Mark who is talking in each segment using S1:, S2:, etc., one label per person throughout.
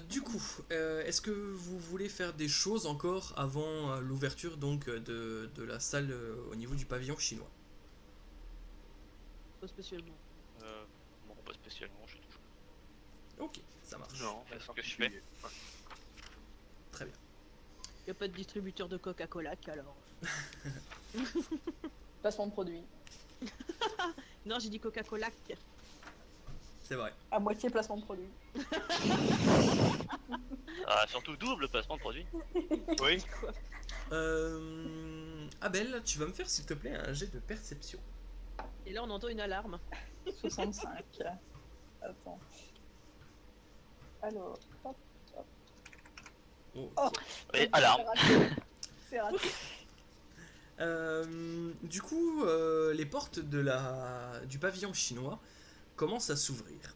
S1: Du coup, est-ce que vous voulez faire des choses encore avant l'ouverture donc de la salle au niveau du pavillon chinois?
S2: Pas spécialement.
S3: Euh, bon, pas spécialement, je suis toujours
S1: Ok, ça marche.
S4: Non,
S3: c'est
S4: pas
S3: ce que je fais.
S4: particulier. Ouais.
S1: Très bien.
S2: Y a pas de distributeur de Coca-Cola alors.
S5: Placement de produit.
S2: Non, j'ai dit Coca-Cola.
S1: C'est vrai.
S5: À moitié placement de produit.
S3: Ah, surtout double placement de produit.
S4: Oui.
S1: Abel, tu vas me faire s'il te plaît un jet de perception.
S2: Et là, on entend une alarme.
S5: 65. Attends. Alors, hop.
S1: Oh.
S5: Oh,
S3: Oui, alarme.
S5: c'est raté.
S1: Du coup, les portes du pavillon chinois commencent à s'ouvrir.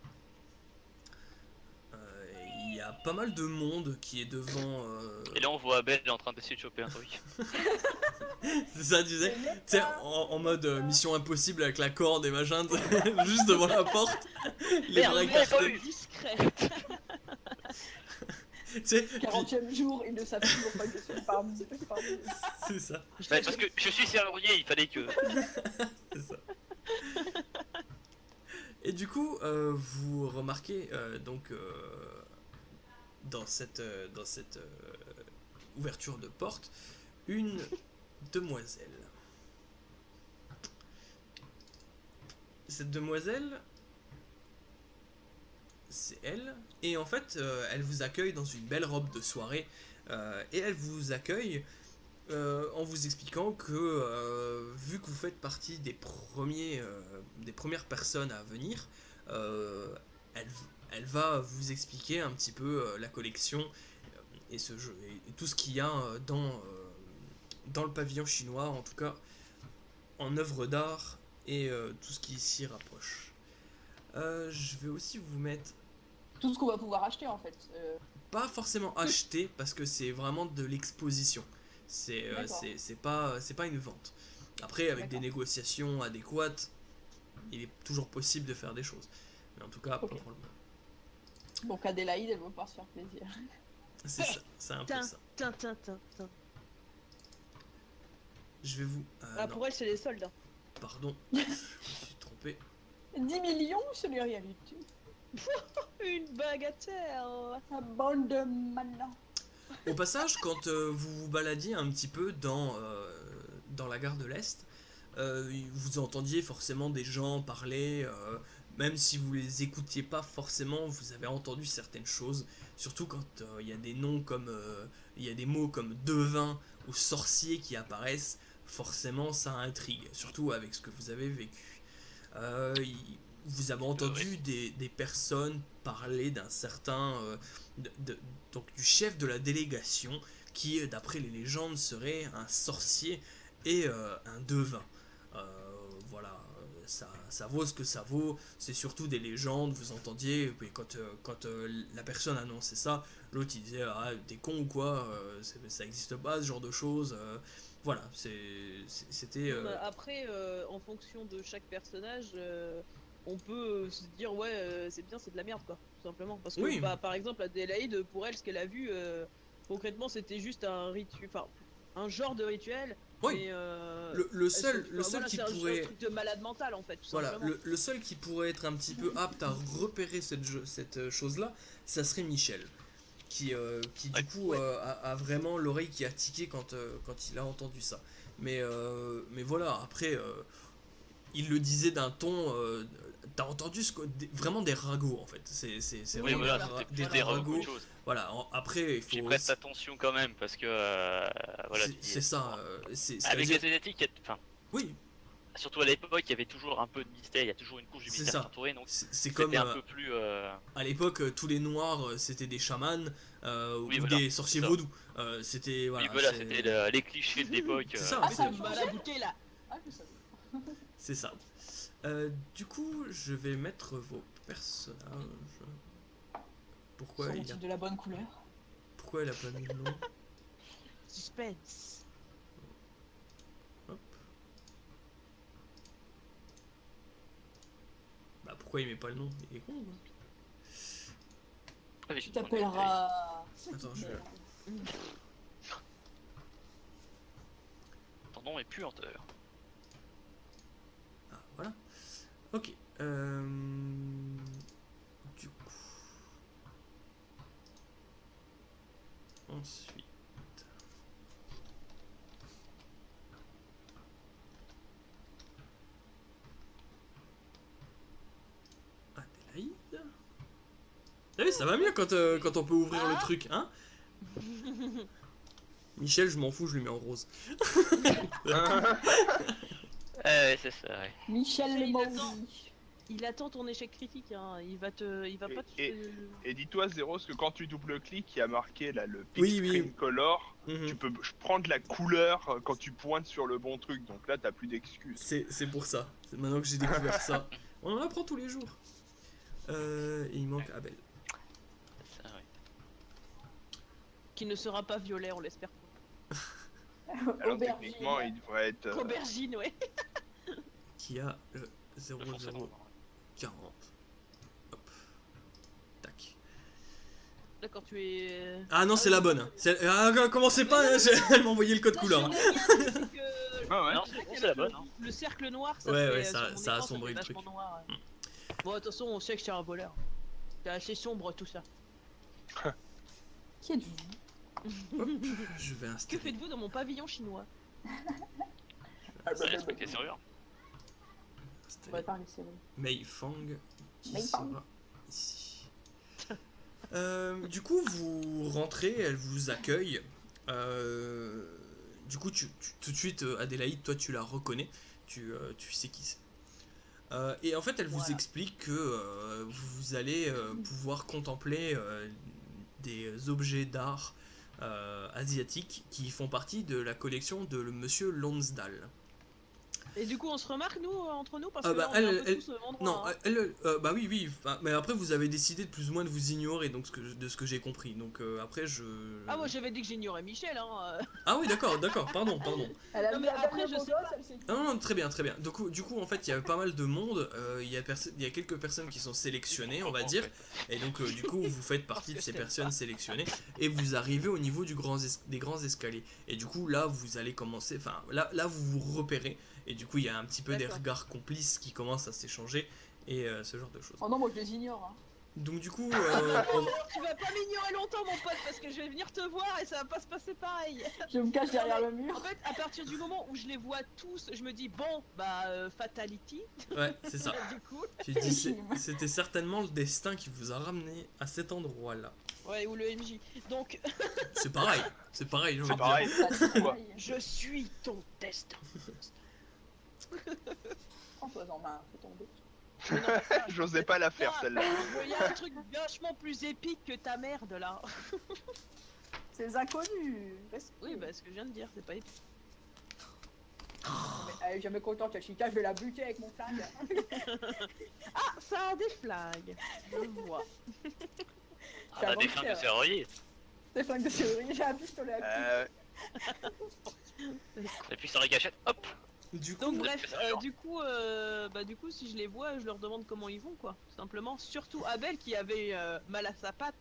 S1: Il y a pas mal de monde qui est devant.
S3: Et là, on voit Abel en train d'essayer de choper un truc.
S1: C'est ça, tu disais, tu sais, en mode mission impossible avec la corde et machin, juste devant la porte. Les
S3: Merde,
S1: vrais
S3: merde,
S1: cartés.
S2: Discret.
S1: Tu sais,
S5: 40e jour, ils ne savent toujours pas que je suis parmi.
S1: c'est ça,
S3: Ouais, parce que je suis serrurier, il fallait que.
S1: c'est ça. Et du coup, vous remarquez donc dans cette ouverture de porte une demoiselle. Cette demoiselle, c'est elle, et en fait, elle vous accueille dans une belle robe de soirée, et elle vous accueille en vous expliquant que vu que vous faites partie des premières personnes à venir, euh, elle, elle va vous expliquer un petit peu la collection et ce jeu et tout ce qu'il y a dans le pavillon chinois, en tout cas en œuvre d'art et tout ce qui s'y rapproche. Je vais aussi vous mettre
S5: Tout ce qu'on va pouvoir acheter en fait.
S1: pas forcément acheter parce que c'est vraiment de l'exposition.
S5: D'accord.
S1: C'est pas une vente. Après, avec des
S5: D'accord.
S1: négociations adéquates, il est toujours possible de faire des choses. Mais en tout cas,
S5: Ok.
S1: pas pour le moment.
S5: Donc Adélaïde, elle va pouvoir se faire plaisir.
S1: C'est ça, c'est un peu ça.
S2: Tin.
S1: Je vais vous.
S2: Ah,
S1: Non,
S2: pour elle, c'est les soldes.
S1: pardon, je me suis trompé.
S5: 10 millions, ce n'est rien du tout.
S2: Une bagatelle.
S5: Un bande de malins.
S1: Au passage, quand vous vous baladiez un petit peu dans la gare de l'Est, vous entendiez forcément des gens parler, même si vous les écoutiez pas forcément, vous avez entendu certaines choses, surtout quand il y a des noms comme, il y a des mots comme devin ou sorcier qui apparaissent, forcément ça intrigue, surtout avec ce que vous avez vécu. Vous avez entendu des personnes parler d'un certain, donc du chef de la délégation, qui d'après les légendes serait un sorcier et un devin. Voilà, ça vaut ce que ça vaut, c'est surtout des légendes, vous entendiez, et puis quand la personne annonçait ça, l'autre il disait ah t'es con ou quoi, ça existe pas ce genre de choses, voilà, c'était...
S2: Après, en fonction de chaque personnage, on peut se dire ouais, c'est bien, c'est de la merde quoi, tout simplement. Parce que
S1: Oui.
S2: bah, par exemple, Adélaïde, pour elle, ce qu'elle a vu, concrètement, c'était juste un rituel, enfin un genre de rituel.
S1: Oui.
S2: Mais,
S1: le seul
S2: voilà,
S1: qui
S2: c'est
S1: pourrait...
S2: un truc de malade mental en fait, tout
S1: Voilà,
S2: simplement.
S1: le seul qui pourrait être un petit peu apte à repérer cette chose-là, ça serait Michel. Qui du coup
S2: Ouais.
S1: a vraiment l'oreille qui a tiqué quand il a entendu ça. Mais voilà, après, il le disait d'un ton... T'as entendu vraiment des ragots en fait. C'est
S3: Oui,
S1: vraiment
S3: voilà,
S1: des
S3: c'était beaucoup
S1: ragots.
S3: de choses.
S1: Voilà, après il
S3: Puis
S1: faut...
S3: prête attention quand même, parce que. Voilà,
S1: C'est ça.
S3: Avec les
S1: C'est-à-dire...
S3: Asiatiques, enfin,
S1: Oui,
S3: surtout à l'époque, il y avait toujours un peu de mystère, il y a toujours une couche de
S1: c'est
S3: mystère
S1: ça.
S3: qui entourait, donc
S1: C'est comme...
S3: c'était un peu plus.
S1: À l'époque, tous les noirs, c'était des chamans
S3: Oui,
S1: ou
S3: voilà,
S1: des sorciers
S3: c'est ça.
S1: vaudous. C'était
S3: Oui,
S1: voilà,
S3: voilà, c'était les clichés de l'époque.
S1: C'est ça,
S5: Ah,
S1: c'est-
S5: ça a
S2: Mal
S5: changé.
S2: abouté là.
S5: Ah, je savais.
S1: c'est ça. Du coup, je vais mettre vos personnages. Pourquoi il a,
S5: Sont-ils de la bonne couleur?
S1: pourquoi il a pas mis le nom?
S2: Suspense.
S1: Hop. Bah pourquoi il met pas le nom? Il est con. Hein.
S3: Ah, mais
S5: Tu
S3: j'ai demandé-
S5: t'appelleras.
S1: Attends, je vais...
S3: Ton nom est puanteur.
S1: Ah, voilà. Ok. Du coup... Ensuite... Adélaïde. Ah oui, ça va mieux quand on peut ouvrir le truc, hein. Michel, je m'en fous, je le mets en rose.
S3: Ouais, c'est ça, ouais.
S5: Michel
S2: Michel,
S5: le
S2: il attend.
S5: maudit.
S2: Il attend ton échec critique, hein. Il va pas te.
S4: Et dis-toi, Zéros, que quand tu double-cliques, il y a marqué là le Pick
S1: Oui, oui.
S4: Screen Color.
S1: Mhm.
S4: Tu peux prendre la couleur quand tu pointes sur le bon truc. Donc là, t'as plus d'excuses.
S1: C'est pour ça. C'est maintenant que j'ai découvert ça. On en apprend tous les jours. Et il manque Abel.
S3: C'est ça, ouais.
S2: Qui ne sera pas violet, on l'espère.
S4: Alors
S5: Aubergine.
S4: techniquement, il devrait être.
S2: Aubergine, ouais.
S1: Qui a le
S3: Pas forcément.
S1: 0040. Hop. Tac.
S2: D'accord, tu es.
S1: Ah non, c'est la bonne. Ah, commencez pas, hein, elle m'a envoyé le code couleur. Hein.
S4: Ah ouais.
S3: Non, c'est la bonne, hein.
S2: Le cercle noir, ça
S1: Ouais,
S2: fait,
S1: ouais,
S2: sur
S1: ça-
S2: mon
S1: ça a
S2: écran,
S1: assombri
S2: fait
S1: le truc.
S2: vachement noir, ouais. Bon, de toute façon, on sait que c'est un voleur. C'est assez sombre tout ça.
S5: Qui êtes-vous?
S1: Je vais
S2: Que
S1: installer.
S2: faites-vous dans mon pavillon chinois?
S3: C'est respecté serveur.
S5: On va parler sérieux.
S1: Mei Fang qui
S5: Mei Fang.
S1: sera ici. Du coup, vous rentrez, elle vous accueille. Du coup, tout de suite, Adélaïde, toi, tu la reconnais. Tu sais qui c'est. Et en fait, elle vous
S2: Voilà.
S1: explique que vous allez pouvoir contempler des objets d'art asiatiques qui font partie de la collection de Monsieur Lonsdal.
S2: Et du coup, on se remarque, nous, entre nous, parce
S1: Ah
S2: que
S1: bah,
S2: là, on est un peu
S1: elle-
S2: tous au même endroit,
S1: Non,
S2: hein.
S1: bah oui, oui. Mais après, vous avez décidé de plus ou moins de vous ignorer, donc de ce que j'ai compris. Donc après, je.
S2: Ah, moi, j'avais dit que j'ignorais Michel, hein.
S1: Ah oui, d'accord, pardon.
S5: Elle a
S2: Non,
S5: mis
S2: mais
S5: Abel
S2: après,
S5: le
S2: je
S5: beau
S2: sais
S5: gosse, elle s'est dit.
S1: Non, non, très bien. Du coup, en fait, il y a pas mal de monde. Il y a quelques personnes qui sont sélectionnées, on va dire. Et donc, du coup, vous faites partie de
S2: Parce
S1: ces
S2: que je t'aime
S1: personnes
S2: pas.
S1: sélectionnées. Et vous arrivez au niveau des grands escaliers. Et du coup, là, vous allez commencer. Enfin, là, vous vous repérez. Et du coup, il y a un petit peu des
S2: D'accord.
S1: regards complices qui commencent à s'échanger. Et ce genre de choses.
S5: Oh non, moi je les ignore. Hein.
S1: Donc, du coup,
S2: Tu vas pas m'ignorer longtemps, mon pote, parce que je vais venir te voir et ça va pas se passer pareil.
S5: Je me cache derrière le
S2: En
S5: mur.
S2: fait, à partir du moment où je les vois tous, je me dis, bon, bah, fatality,
S1: ouais, c'est ça.
S2: du coup.
S1: Tu dis, c'était certainement le destin qui vous a ramené à cet endroit-là.
S2: Ouais, ou le MJ. Donc,
S1: C'est pareil, j'ai envie de
S4: C'est
S1: dire.
S4: pareil.
S5: Quoi
S2: je suis ton destin.
S5: Prends-toi en main, fais tomber.
S2: Mais non, mais ça,
S4: J'osais pas la faire celle-là.
S2: il y a un truc vachement plus épique que ta merde là.
S5: C'est les inconnus. Respire.
S2: Oui, bah, ce que je viens de dire, c'est pas épique.
S5: Mais elle est jamais contente, la chica, je vais la buter avec mon flingue.
S2: Ah, ça a des flags. Je vois.
S3: Ah bah, des fins de serrurier.
S5: Des flingues de serrurier, j'ai un pistolet à cul.
S3: Et puis sur la gâchette, hop.
S1: Du coup,
S2: Donc
S3: Vous
S2: bref,
S3: êtes fait ça,
S2: du coup, si je les vois, je leur demande comment ils vont, quoi. Tout simplement. Surtout Abel qui avait mal à sa patte.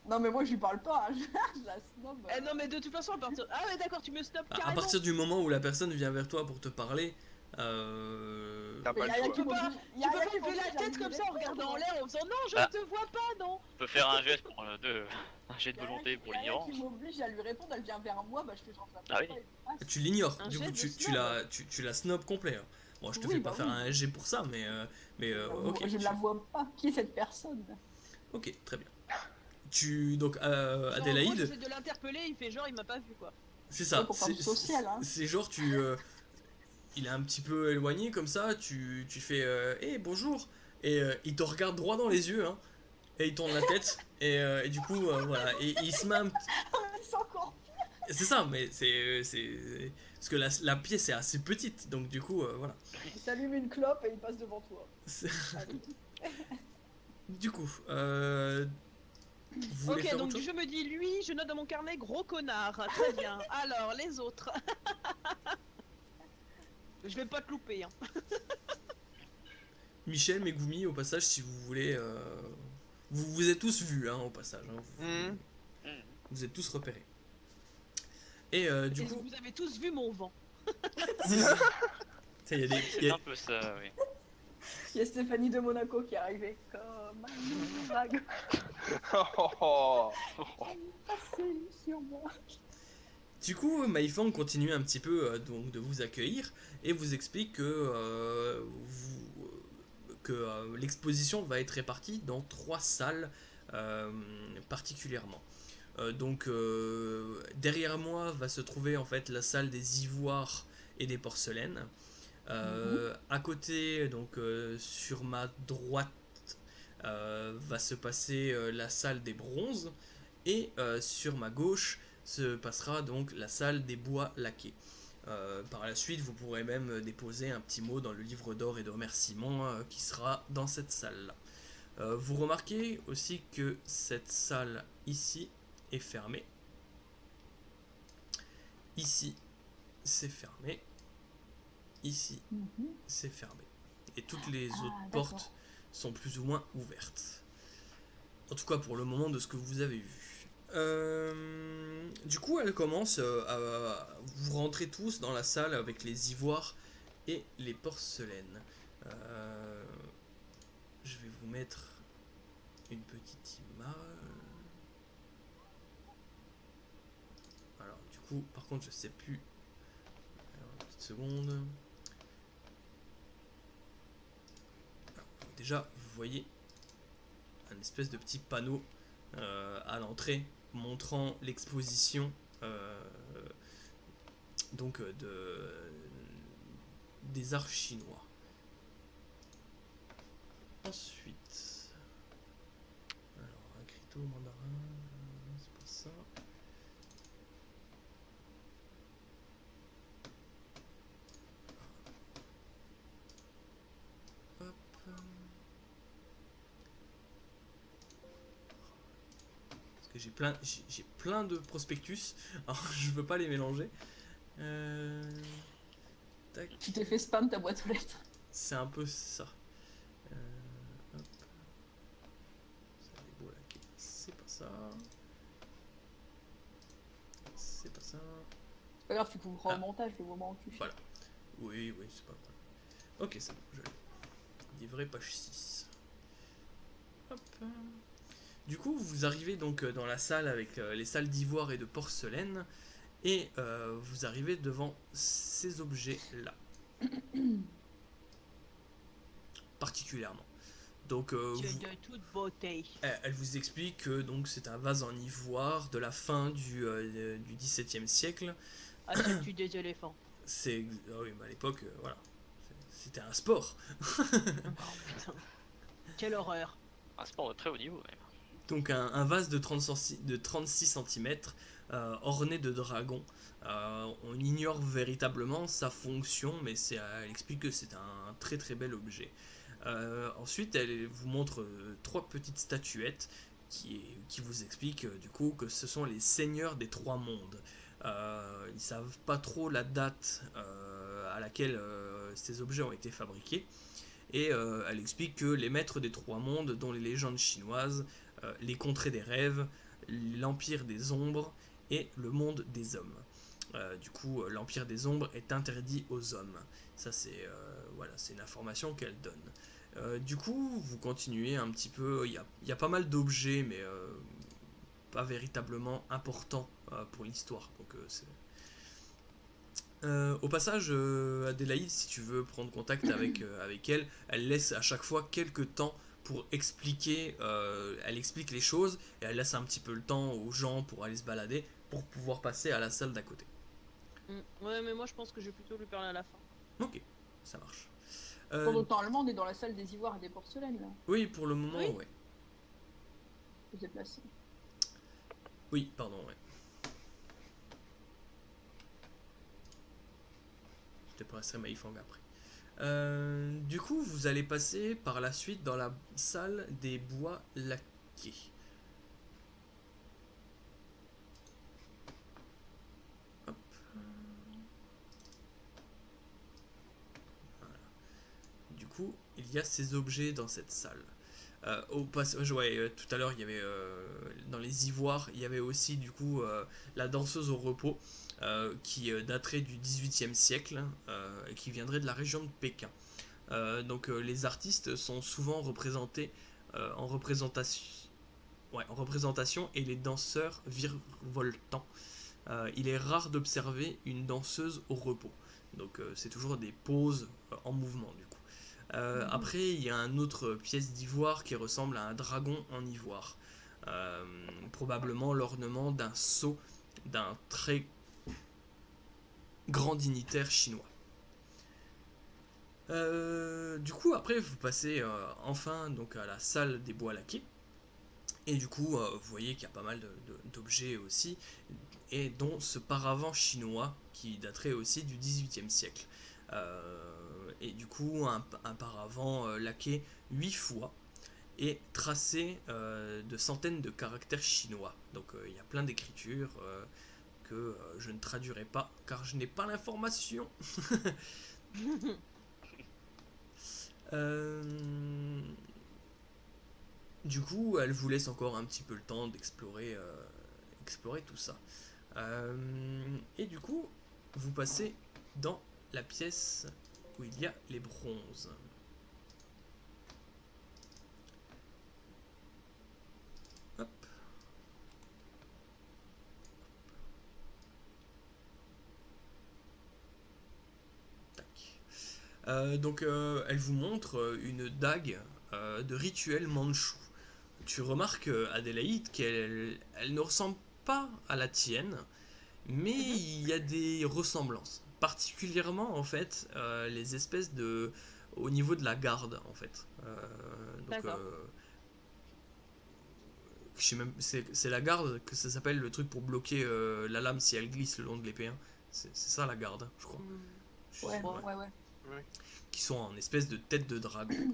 S5: Non, mais moi je lui parle pas, hein. Je la snob.
S2: Eh non, mais de toute façon, à partir. Ah ouais, d'accord, tu me stops
S1: à
S2: carrément.
S1: partir du moment où la personne vient vers toi pour te parler,
S4: T'as
S5: Mais
S4: pas
S5: y a rien
S4: le
S5: qui
S4: choix.
S5: m'oblige.
S2: Tu peux pas lever la tête comme ça en regardant en l'air en faisant non, je
S3: Ah.
S2: ne te vois pas, non.
S3: On peut faire un geste pour un jet de volonté pour l'ignorance.
S5: qui m'oblige à lui répondre, elle vient vers moi, bah je fais genre ça.
S3: Ah oui.
S1: tu l'ignores.
S2: Un
S1: Du coup,
S2: jet de
S1: tu
S2: snob.
S1: tu la snob complet. Hein. Bon, je te
S5: Oui,
S1: fais pas
S5: bah
S1: faire
S5: oui.
S1: un SG pour ça, mais ok.
S5: Je ne la vois pas. Qui est cette personne?
S1: Ok, très bien. Donc,
S2: Genre, en gros,
S1: Adélaïde,
S2: j'essaie de l'interpeller, il fait genre, il m'a pas vu, quoi.
S1: c'est ça.
S5: Ouais, pour faire du social, hein.
S1: C'est genre, il est un petit peu éloigné comme ça, tu fais hey, bonjour, et il te regarde droit dans les yeux, hein, et il tourne la tête, et du coup, voilà, et il se met un
S5: C'est encore.
S1: C'est ça, mais parce que la pièce est assez petite, donc du coup, voilà.
S5: Il s'allume une clope et il passe devant toi.
S1: C'est-
S5: Allez.
S1: Du coup, vous voulez
S2: Ok,
S1: faire
S2: donc
S1: autre chose
S2: je me dis, lui, je note dans mon carnet, gros connard. Très bien. Alors, les autres. Je vais pas te louper, hein.
S1: Michel, Megumi, au passage, si vous voulez Vous vous êtes tous vus, hein, au passage. Hein.
S4: Mhm.
S1: Vous êtes tous repérés. Et du
S2: Et
S1: coup,
S2: vous avez tous vu mon vent.
S1: il y a des, il y
S3: C'est
S1: a-
S3: un peu ça, oui.
S5: Il y a Stéphanie de Monaco qui est arrivée comme un dragon.
S4: Oh.
S5: Passez sur moi.
S1: Du coup, Maïfang continue un petit peu donc de vous accueillir et vous explique que l'exposition va être répartie dans 3 salles particulièrement. Derrière moi va se trouver en fait la salle des ivoires et des porcelaines. À côté, sur ma droite, va se passer la salle des bronzes et sur ma gauche se passera donc la salle des bois laqués. Par la suite, vous pourrez même déposer un petit mot dans le livre d'or et de remerciements qui sera dans cette salle-là. Vous remarquez aussi que cette salle ici est fermée. Ici, c'est fermé. Ici, c'est fermé. Et toutes les autres portes sont plus ou moins ouvertes. En tout cas, pour le moment, de ce que vous avez vu. Du coup, elle commence à... Vous rentrez tous dans la salle avec les ivoires et les porcelaines. Je vais vous mettre une petite image. Alors, du coup, par contre, je sais plus. Alors, une petite seconde. Alors, déjà, vous voyez un espèce de petit panneau à l'entrée montrant l'exposition des arts chinois. Ensuite, alors un crito mandarin, c'est pas ça. Hop. Parce que j'ai plein de prospectus, alors je veux pas les mélanger. Tac.
S5: Tu t'es fait spam ta boîte aux lettres.
S1: C'est un peu ça. Hop. Ça, les beaux laqués. C'est pas ça. C'est pas ça.
S5: C'est pas grave, tu couvres en montage le moment où tu fais.
S1: Voilà. Oui, c'est pas mal. Ok, c'est bon, je l'ai. Livré page 6. Hop. Du coup, vous arrivez donc dans la salle avec les salles d'ivoire et de porcelaine. Et vous arrivez devant ces objets-là. Particulièrement. Donc,
S2: De toute beauté.
S1: elle vous explique que donc c'est un vase en ivoire de la fin du XVIIe siècle.
S2: Ah, ça tue des éléphants.
S1: C'est oui, mais à l'époque, voilà, c'était un sport.
S2: Oh putain. Quelle horreur.
S3: Un sport de très haut niveau, même.
S1: Donc un vase de 36 cm orné de dragons. On ignore véritablement sa fonction, mais elle explique que c'est un très très bel objet. Ensuite, elle vous montre 3 petites statuettes qui vous expliquent du coup que ce sont les seigneurs des 3 mondes. Ils savent pas trop la date à laquelle ces objets ont été fabriqués. Et elle explique que les maîtres des 3 mondes, dont les légendes chinoises, les contrées des rêves, l'empire des ombres et le monde des hommes. Du coup, l'empire des ombres est interdit aux hommes. Ça, c'est une information qu'elle donne. Du coup, vous continuez un petit peu. Il y a pas mal d'objets, mais pas véritablement importants pour l'histoire. Donc, au passage, Adélaïde, si tu veux prendre contact avec elle, elle laisse à chaque fois quelques temps pour expliquer, elle explique les choses et elle laisse un petit peu le temps aux gens pour aller se balader pour pouvoir passer à la salle d'à côté.
S2: Ouais, mais moi je pense que je vais plutôt lui parler à la fin.
S1: Ok, ça marche.
S5: Pendant temps allemand, on est dans la salle des ivoires et des porcelaines là.
S1: Oui, pour le moment,
S2: Oui.
S1: ouais.
S5: Faut se déplacer.
S1: Oui, pardon, ouais. Je te passerai Maïfang après. Du coup, vous allez passer par la suite dans la salle des bois laqués. Hop. Voilà. Du coup, il y a ces objets dans cette salle. Au passage, ouais, tout à l'heure, il y avait dans les ivoires, il y avait aussi du coup la danseuse au repos qui daterait du 18e siècle et qui viendrait de la région de Pékin. Donc les artistes sont souvent représentés en représentation, ouais, en représentation et les danseurs virevoltants. Il est rare d'observer une danseuse au repos. Donc c'est toujours des poses en mouvement du coup. Après, il y a une autre pièce d'ivoire qui ressemble à un dragon en ivoire. Probablement l'ornement d'un sceau d'un très grand dignitaire chinois. Du coup, après, vous passez enfin donc, à la salle des bois laquais. Et du coup, vous voyez qu'il y a pas mal d'objets aussi, et dont ce paravent chinois qui daterait aussi du 18e siècle. Et du coup, un paravent laqué 8 fois et tracé de centaines de caractères chinois. Donc il y a plein d'écritures que je ne traduirai pas car je n'ai pas l'information. Du coup, elle vous laisse encore un petit peu le temps d'explorer explorer tout ça. Et du coup, vous passez dans la pièce où il y a les bronzes. Hop. Tac. Donc, elle vous montre une dague de rituel mandchou. Tu remarques, Adélaïde, qu'elle ne ressemble pas à la tienne, mais il y a des ressemblances. Particulièrement, en fait, les espèces de... au niveau de la garde, en fait. Donc, je sais même, c'est la garde que ça s'appelle, le truc pour bloquer la lame si elle glisse le long de l'épée. Hein. C'est ça la garde, je crois.
S5: Ouais.
S1: Qui sont en espèce de tête de dragon.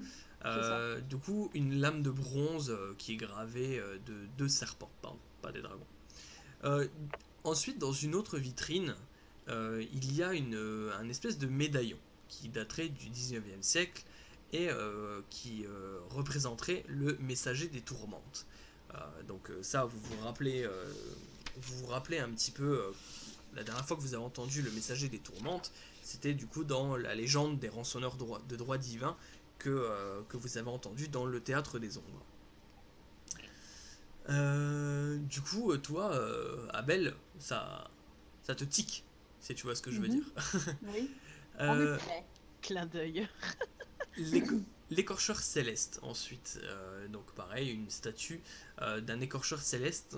S1: Du coup, une lame de bronze qui est gravée de 2 serpents, pardon, pas des dragons. Ensuite, dans une autre vitrine, il y a un espèce de médaillon qui daterait du 19e siècle et qui représenterait le messager des tourmentes. Donc ça, vous vous rappelez un petit peu, la dernière fois que vous avez entendu le messager des tourmentes, c'était du coup dans la légende des rançonneurs de droit divin que vous avez entendu dans le théâtre des ombres. Du coup, toi, Abel, ça te tique, si tu vois ce que je veux dire.
S5: Oui.
S1: Euh,
S2: Clin d'œil.
S1: L'écorcheur céleste, ensuite. Donc pareil, une statue d'un écorcheur céleste,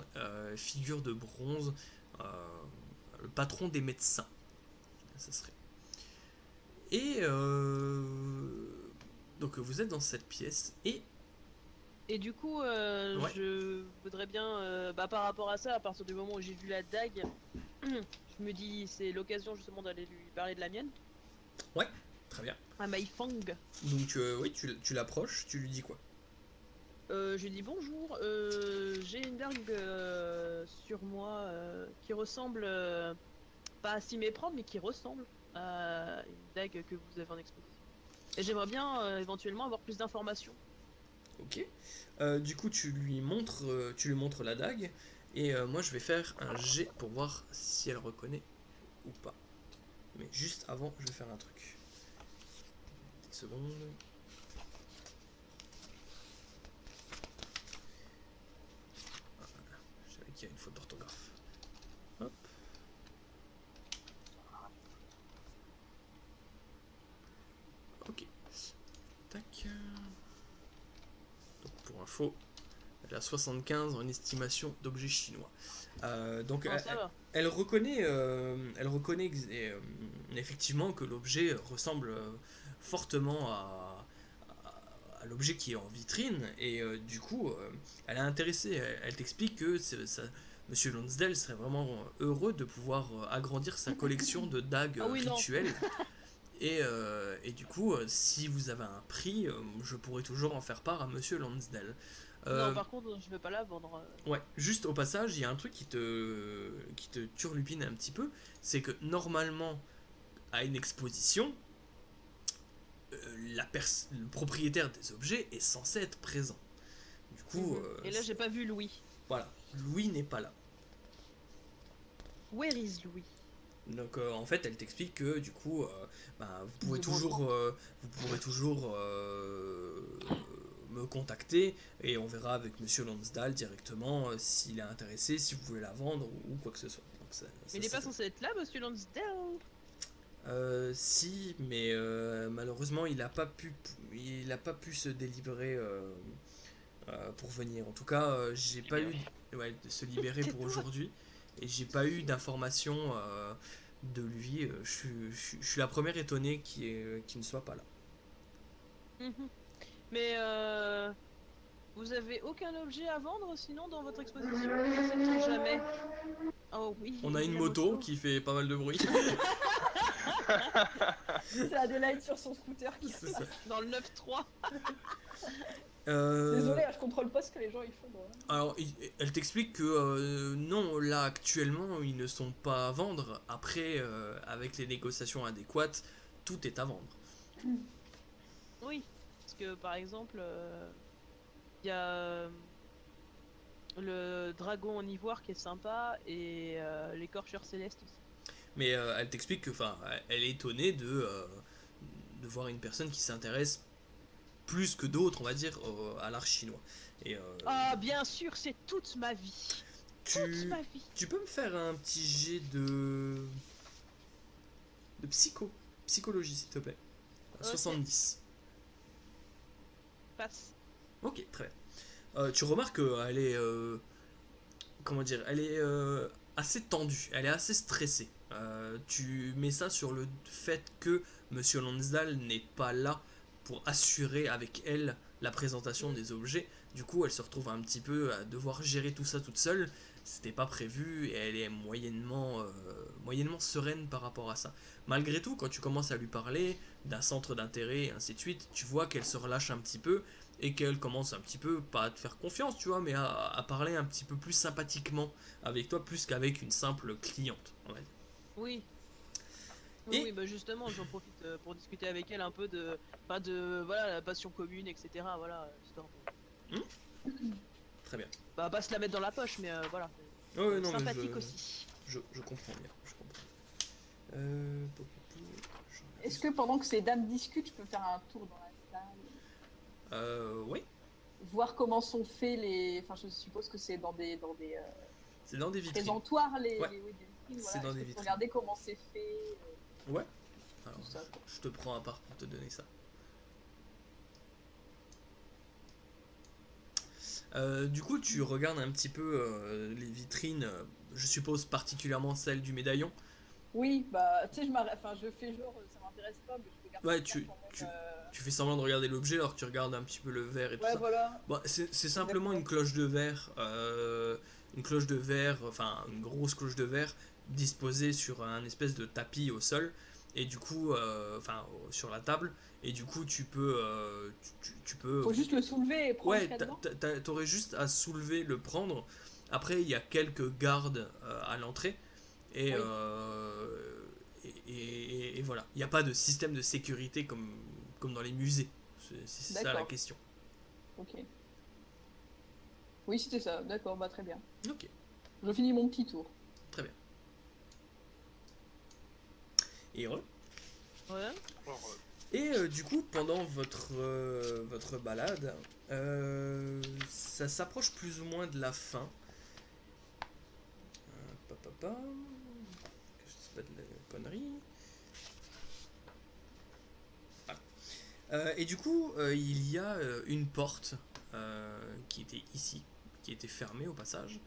S1: figure de bronze, le patron des médecins. Ça serait. Et donc vous êtes dans cette pièce
S2: Et du coup,
S1: Ouais.
S2: je voudrais bien, par rapport à ça, à partir du moment où j'ai vu la dague, je me dis c'est l'occasion justement d'aller lui parler de la mienne.
S1: Ouais, très bien.
S2: À Mai Fang.
S1: Donc oui, tu l'approches, tu lui dis quoi?
S2: Je lui dis bonjour, j'ai une dague sur moi qui ressemble, pas à s'y méprendre, mais qui ressemble à une dague que vous avez en exposition. Et j'aimerais bien éventuellement avoir plus d'informations.
S1: Ok. Du coup, tu lui montres la dague, et moi je vais faire un jet pour voir si elle reconnaît ou pas. Mais juste avant, je vais faire un truc. Une petite seconde. Voilà. Je savais qu'il y a une faute d'orthographe. Hop. Ok. Tac. Donc pour info, elle a 75 en estimation d'objets chinois. Donc
S2: Oh, ça va.
S1: elle reconnaît effectivement que l'objet ressemble fortement à l'objet qui est en vitrine, et du coup elle est intéressée. Elle t'explique que Monsieur Lonsdale serait vraiment heureux de pouvoir agrandir sa collection de dagues
S2: Ah oui, non.
S1: rituelles. Et du coup, si vous avez un prix, je pourrais toujours en faire part à Monsieur Lonsdale.
S2: Non, par contre, je vais pas la vendre.
S1: Ouais, juste au passage, il y a un truc qui te turlupine un petit peu, c'est que normalement, à une exposition, le propriétaire des objets est censé être présent. Du coup,
S2: Et là, j'ai pas vu Louis.
S1: voilà, Louis n'est pas là.
S2: Where is Louis?
S1: Donc en fait, elle t'explique que du coup, vous pourrez
S5: De
S1: toujours, me contacter et on verra avec Monsieur Lonsdale directement s'il est intéressé, si vous voulez la vendre ou quoi que ce soit. Donc,
S2: Mais il est pas censé être là, Monsieur Lansdale.
S1: Si, mais malheureusement, il a pas pu se délibérer pour venir. En tout cas, j'ai pas eu de se libérer pour
S2: Tais-toi.
S1: aujourd'hui et j'ai pas eu d'informations de lui. Je suis la première étonnée qui ne soit pas là.
S2: Mhm. Mais vous avez aucun objet à vendre sinon dans votre exposition? Sait-on jamais? Oh oui.
S1: On a une
S2: la
S1: moto qui fait pas mal de bruit.
S5: C'est Adélaïde sur son scooter qui
S1: C'est
S5: se
S1: ça.
S5: passe.
S2: Dans le 9-3.
S5: Désolé, je contrôle pas ce que les gens ils font. Moi.
S1: Alors, elle t'explique que non, là actuellement, ils ne sont pas à vendre. Après, avec les négociations adéquates, tout est à vendre.
S2: Oui. Parce que par exemple, il y a le dragon en ivoire qui est sympa et l'écorcheur céleste aussi.
S1: Mais elle t'explique que, enfin, elle est étonnée de voir une personne qui s'intéresse plus que d'autres, on va dire, à l'art chinois. Et
S2: Ah, bien sûr, c'est toute ma vie. Toute ma vie.
S1: tu peux me faire un petit jet de psychologie, s'il te plaît.
S2: Ok.
S1: 70.
S2: Passe.
S1: Ok, très bien. Tu remarques qu'elle est, comment dire, elle est assez tendue, elle est assez stressée. Tu mets ça sur le fait que Monsieur Lonsdale n'est pas là pour assurer avec elle la présentation des objets. Du coup, elle se retrouve un petit peu à devoir gérer tout ça toute seule. C'était pas prévu et elle est moyennement sereine par rapport à ça. Malgré tout, quand tu commences à lui parler d'un centre d'intérêt et ainsi de suite, tu vois qu'elle se relâche un petit peu et qu'elle commence un petit peu, pas à te faire confiance, tu vois, mais à parler un petit peu plus sympathiquement avec toi, plus qu'avec une simple cliente, on va dire.
S2: Oui.
S1: Et-
S2: Oui, bah justement, j'en profite pour discuter avec elle un peu de, voilà, la passion commune, etc. Voilà, histoire de,
S1: Très bien.
S2: bah, pas se la mettre dans la poche, mais voilà.
S1: Ouais, non, mais
S2: Sympathique aussi.
S1: je comprends bien, je comprends.
S5: Est-ce que pendant que ces dames discutent, je peux faire un tour dans la salle,
S1: Oui,
S5: voir comment sont faits les. Enfin, je suppose que c'est dans des
S1: c'est dans des vitrines.
S5: présentoirs les.
S1: Ouais.
S5: Oui, des vitrines.
S1: C'est
S5: Voilà.
S1: dans
S5: Est-ce
S1: des
S5: que je peux
S1: vitrines.
S5: regarder comment c'est fait.
S1: Ouais. Alors,
S5: Tout ça, quoi.
S1: je te prends à part pour te donner ça. Du coup, tu regardes un petit peu les vitrines, je suppose particulièrement celle du médaillon.
S5: Oui, bah, tu sais, je fais genre, ça m'intéresse pas, mais je regarde.
S1: Ouais,
S5: ça
S1: tu-
S5: quand même,
S1: tu- Tu fais semblant de regarder l'objet alors que tu regardes un petit peu le verre et tout
S5: Ouais,
S1: ça.
S5: voilà.
S1: Bon, c'est simplement une cloche de verre, enfin une grosse cloche de verre disposée sur un espèce de tapis au sol et du coup, sur la table et du coup tu peux, tu peux.
S5: Faut juste le soulever et prendre
S1: Ouais,
S5: ce qu'il y a dedans.
S1: t'aurais juste à soulever, le prendre. Après, il y a quelques gardes à l'entrée et,
S5: Oui.
S1: et voilà. Il n'y a pas de système de sécurité comme dans les musées. C'est ça la
S5: D'accord.
S1: question.
S5: Ok. Oui, c'était ça. D'accord, bah très bien.
S1: Ok.
S5: Je finis mon petit tour.
S1: Et heureux.
S2: Ouais.
S4: Alors,
S1: Et du coup, pendant votre balade, ça s'approche plus ou moins de la fin. Que je dise pas de la connerie. Et du coup, il y a une porte qui était ici, qui était fermée au passage,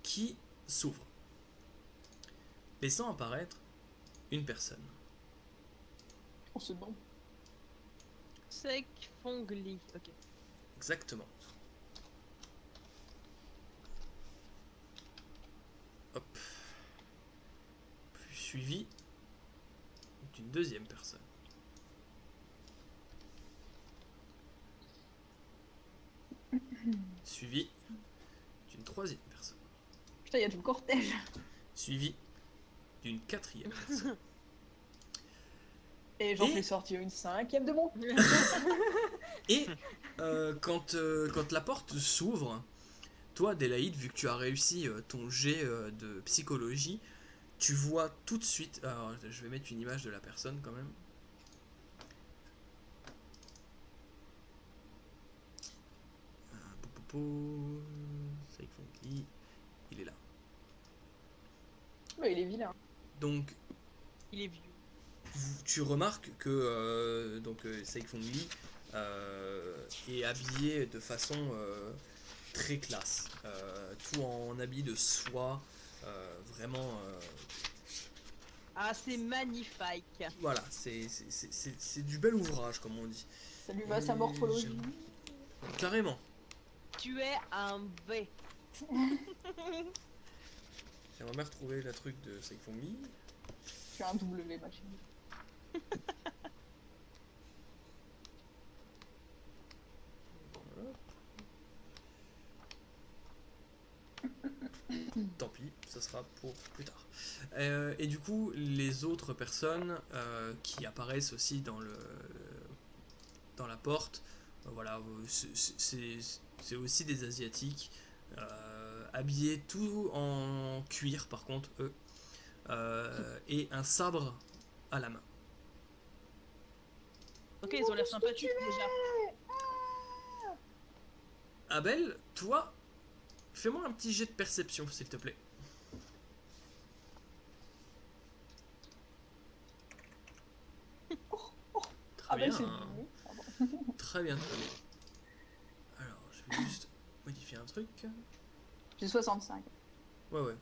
S1: qui s'ouvre, laissant apparaître une personne.
S5: On se demande.
S2: Sek Fongli. Ok.
S1: Exactement. Hop. Puis suivi d'une deuxième personne. Suivi d'une troisième personne.
S5: Putain, il y a tout le cortège.
S1: Suivi d'une quatrième personne.
S5: Et j'en fais sortir une 5e de mon.
S1: Et quand la porte s'ouvre, toi, Adélaïde, vu que tu as réussi ton jet de psychologie, tu vois tout de suite... Alors, je vais mettre une image de la personne quand même. Il est là.
S5: Ouais, il est vilain.
S1: Donc,
S2: Il est vieux.
S1: tu remarques que Saifong Lee est habillé de façon très classe. Tout en habit de soie, vraiment...
S2: Ah, c'est magnifique.
S1: voilà, c'est du bel ouvrage, comme on dit.
S5: Ça lui va sa morphologie.
S1: Carrément.
S2: Tu es un V.
S1: J'aimerais bien retrouver la truc de Saifong Lee.
S5: Je suis un W, machine.
S1: Tant pis, ça sera pour plus tard. Et du coup, les autres personnes qui apparaissent aussi dans la porte, voilà, c'est aussi des Asiatiques, habillés tout en cuir par contre, eux, et un sabre à la main.
S2: Ok, ils ont l'air sympathiques déjà.
S1: Abel, toi, fais-moi un petit jet de perception, s'il te plaît. Très bien.
S5: C'est
S1: Hein.
S5: lui.
S1: Très bien, très bien. Alors, je vais juste modifier un truc.
S5: J'ai 65.
S1: Ouais.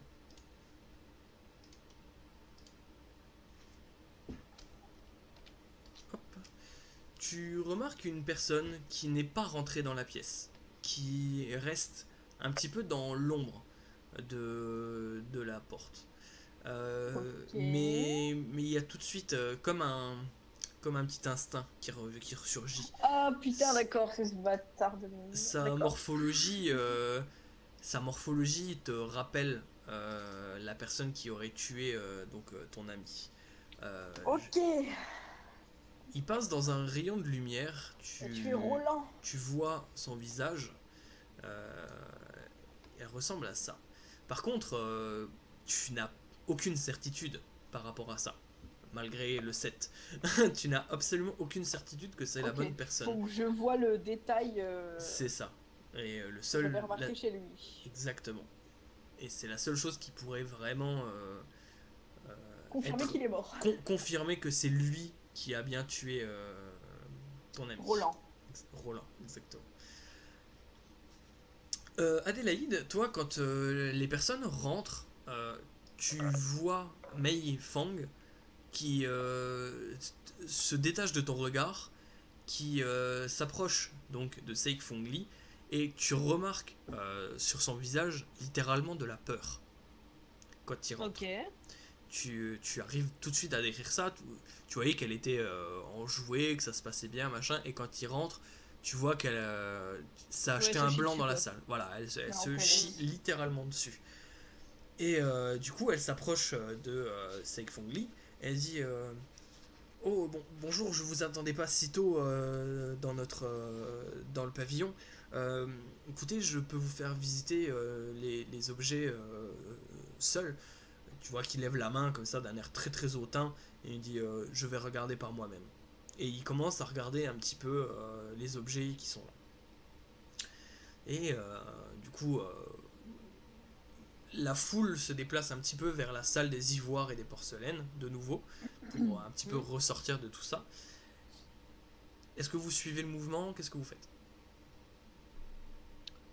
S1: Hop. Tu remarques une personne qui n'est pas rentrée dans la pièce, qui reste un petit peu dans l'ombre de la porte. Mais il y a tout de suite comme un petit instinct qui ressurgit.
S5: Ah putain, d'accord, c'est ce bâtard de merde.
S1: Sa morphologie te rappelle la personne qui aurait tué ton ami.
S5: Ok.
S1: Il passe dans un rayon de lumière.
S5: Tu es Roland.
S1: Tu vois son visage. Elle ressemble à ça. Par contre, tu n'as aucune certitude par rapport à ça. Malgré le 7. Tu n'as absolument aucune certitude que c'est la bonne personne.
S5: Donc je vois le détail.
S1: C'est ça. Et le seul.
S5: J'avais remarqué chez lui.
S1: Exactement. Et c'est la seule chose qui pourrait vraiment.
S5: Confirmer qu'il est mort.
S1: Confirmer que c'est lui qui a bien tué ton ami.
S5: Roland,
S1: exactement. Adélaïde, toi, quand les personnes rentrent, tu vois Mei Fang qui se détache de ton regard, qui s'approche donc de Saifong Lee, et tu remarques sur son visage littéralement de la peur quand il rentre.
S2: Ok.
S1: Tu arrives tout de suite à décrire ça. Tu voyais qu'elle était enjouée, que ça se passait bien, machin, et quand il rentre, tu vois qu'elle ça a acheté un blanc dans la salle. Voilà, elle se chie littéralement dessus. Et du coup, elle s'approche de Saifong Lee. Elle dit oh bonjour, je vous attendais pas si tôt dans le pavillon. Écoutez, je peux vous faire visiter les objets seuls. Tu vois qu'il lève la main comme ça d'un air très très hautain et il dit je vais regarder par moi-même. Et il commence à regarder un petit peu les objets qui sont là. Et du coup la foule se déplace un petit peu vers la salle des ivoires et des porcelaines, de nouveau, pour un petit peu ressortir de tout ça. Est-ce que vous suivez le mouvement? Qu'est-ce que vous faites?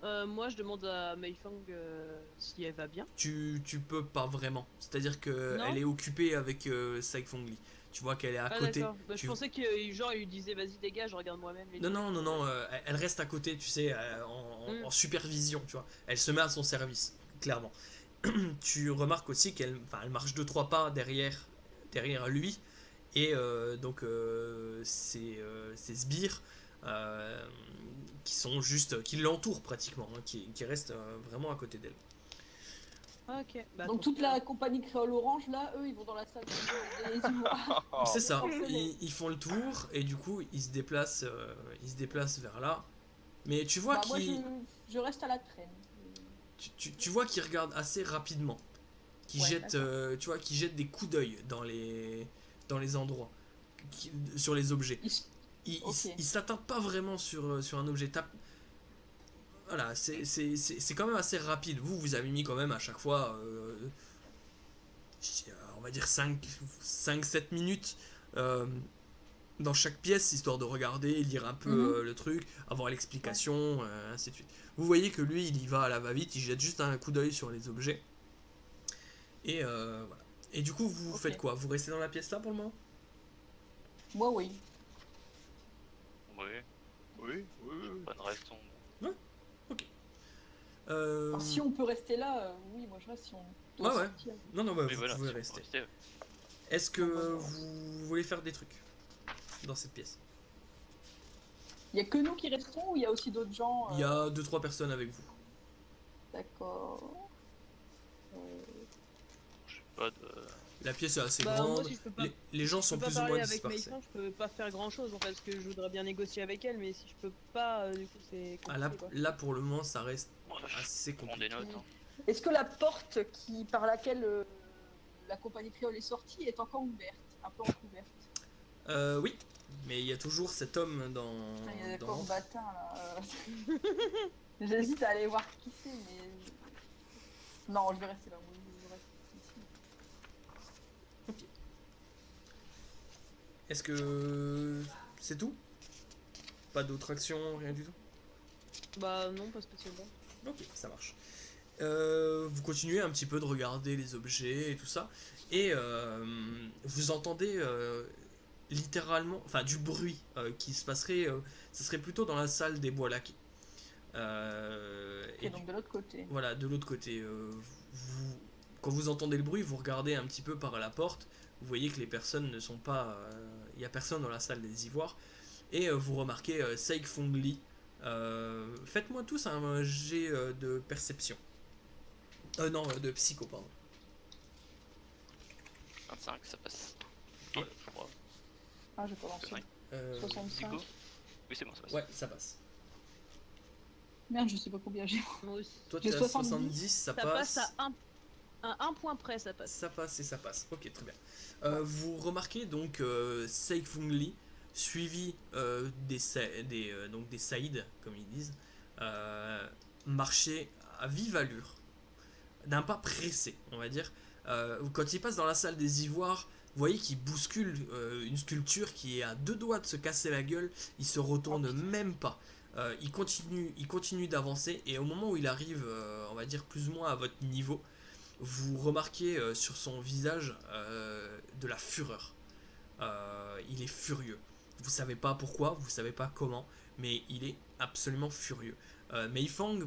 S2: Moi, je demande à Mei Fang si elle va bien.
S1: Tu peux pas vraiment. C'est-à-dire qu'elle est occupée avec Saifong Lee. Tu vois qu'elle est à côté.
S2: D'accord. Bah, je pensais que genre il lui disait vas-y dégage, je regarde moi-même.
S1: Non, elle reste à côté, tu sais, en supervision, tu vois. Elle se met à son service, clairement. Tu remarques aussi qu'elle marche 2-3 pas derrière lui, et donc ces sbires qui l'entourent pratiquement, hein, qui restent vraiment à côté d'elle.
S2: Ok. Bah,
S5: Donc toute la compagnie créole orange, là, eux, ils vont dans la salle des ivoires.
S1: C'est ça,
S5: Forcément.
S1: ils font le tour et du coup ils se déplacent vers là. Mais tu vois
S5: Bah, moi,
S1: qu'ils
S5: je reste à la traîne.
S1: tu vois qu'ils regardent assez rapidement, qu'ils
S5: Ouais,
S1: jettent, tu vois, qu'ils jettent des coups d'œil dans les endroits, sur les objets.
S5: Ok.
S1: Ils s'attardent pas vraiment sur un objet. Voilà, c'est quand même assez rapide. Vous avez mis quand même à chaque fois, on va dire 5-7 minutes dans chaque pièce, histoire de regarder, lire un peu le truc, avoir l'explication, ainsi de suite. Vous voyez que lui, il y va à la va-vite, il jette juste un coup d'œil sur les objets. Et voilà. Et du coup, vous faites quoi? Vous restez dans la pièce là pour le moment?
S5: Moi, oui.
S3: Oui,
S4: Oui, oui.
S3: bonne raison.
S5: Alors, si on peut rester là, oui, moi je reste. Si on doit
S1: Ouais.
S5: sortir.
S1: Non, bah,
S3: Oui,
S1: vous
S3: voilà,
S1: pouvez
S3: si on peut
S1: rester.
S3: rester.
S1: Est-ce que
S5: Non, bah,
S1: vous voulez faire des trucs dans cette pièce?
S5: Il y a que nous qui restons ou il y a aussi d'autres gens
S1: Il y a 2-3 personnes avec vous.
S5: D'accord.
S3: Je sais pas de.
S1: La pièce est assez
S2: Bah,
S1: grande.
S2: moi, si je peux pas,
S1: Les gens sont
S2: je peux
S1: plus
S2: pas
S1: ou moins
S2: parler avec
S1: dispersés.
S2: Maïsan, je peux pas faire grand chose en fait, parce que je voudrais bien négocier avec elle, mais si je peux pas, du coup, c'est
S1: Ah,
S2: compliqué quoi.
S1: là, pour le moment, ça reste assez
S3: Prends
S1: compliqué.
S3: des notes. Hein.
S5: Est-ce que la porte par laquelle la compagnie créole est sortie est encore ouverte? Un peu entrouverte?
S1: Oui, mais il y a toujours cet homme dans.
S5: Ah, il y a des
S1: dans-
S5: combattants là. J'hésite à aller voir qui c'est, mais. Non, je vais rester là. Oui, je vais rester ici.
S1: Est-ce que c'est tout? Pas d'autres actions, rien du tout?
S2: Bah non, pas spécialement.
S1: Ok, ça marche. Vous continuez un petit peu de regarder les objets et tout ça, et vous entendez littéralement, enfin du bruit qui se passerait, ça serait plutôt dans la salle des bois laqués.
S5: Et donc de l'autre côté.
S1: Voilà, de l'autre côté. Quand vous entendez le bruit, vous regardez un petit peu par la porte, vous voyez que les personnes ne sont pas, il n'y a personne dans la salle des ivoires, et vous remarquez Saik Fong Li. Faites-moi tous un jet de perception. Non, de psycho, pardon.
S3: 25, ça passe.
S1: Ok.
S3: Je crois.
S5: Ah, j'ai pas lancé.
S1: Euh,
S5: 65.
S3: Zigo. Oui, c'est bon, ça passe.
S1: ouais, ça passe.
S5: Merde, je sais pas combien j'ai.
S2: Moi aussi.
S1: Toi,
S5: J'ai
S1: tu as
S5: 70,
S1: 70, ça
S2: Ça
S1: passe.
S2: passe à un point près, ça passe.
S1: Ça passe et ça passe. Ok, très bien. Vous remarquez donc Saik Fung Li, suivi des Saïd, comme ils disent, marcher à vive allure, d'un pas pressé, on va dire. Quand il passe dans la salle des ivoires, vous voyez qu'il bouscule une sculpture qui est à 2 doigts de se casser la gueule. Il se retourne même pas. Il continue d'avancer, et au moment où il arrive, on va dire plus ou moins à votre niveau, vous remarquez sur son visage de la fureur. Il est furieux. Vous savez pas pourquoi, vous savez pas comment, mais il est absolument furieux. Mei Fang,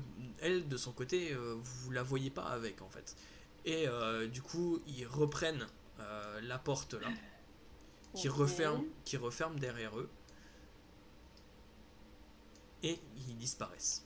S1: elle, de son côté, vous la voyez pas avec, en fait. Et du coup, ils reprennent la porte là, qui referme derrière eux, et ils disparaissent.